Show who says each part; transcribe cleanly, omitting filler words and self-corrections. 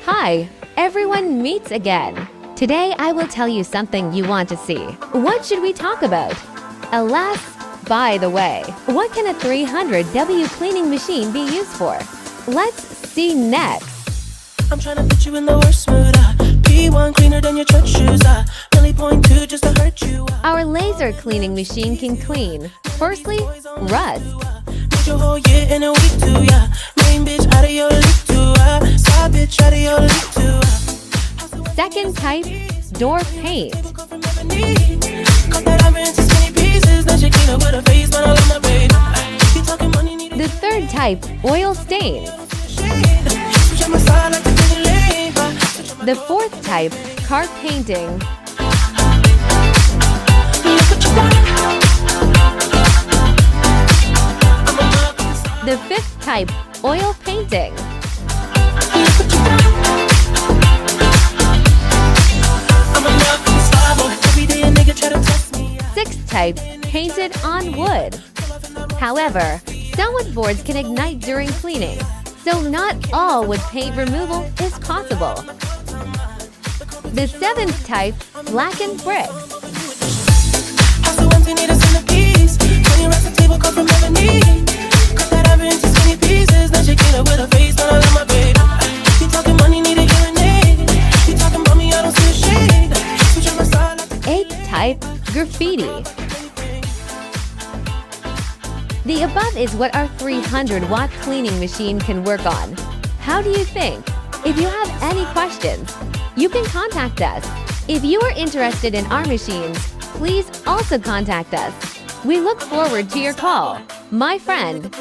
Speaker 1: Hi, everyone meets again. Today I will tell you something you want to see. What should we talk about? Alas, by the way, what can a 300W cleaning machine be used for? Let's see next.
Speaker 2: I'm trying to put you in the worst mood. P1 cleaner than your church shoes. Really point two just to hurt you.
Speaker 1: Our laser cleaning machine can clean. Firstly, rust.
Speaker 2: Put your whole year in a week too, yeah. Main bitch out of your league too, side bitch out of your league too.
Speaker 1: Second type, door paint. The third type, oil stains. The fourth type, car painting. The fifth type, oil painting. Sixth type, painted on wood. However, some wood boards can ignite during cleaning, so not all wood paint removal is possible. The seventh type, blackened bricks. Eighth type, graffiti. The above is what our 300-watt cleaning machine can work on. How do you think? If you have any questions, you can contact us. If you are interested in our machines, please also contact us. We look forward to your call, my friend.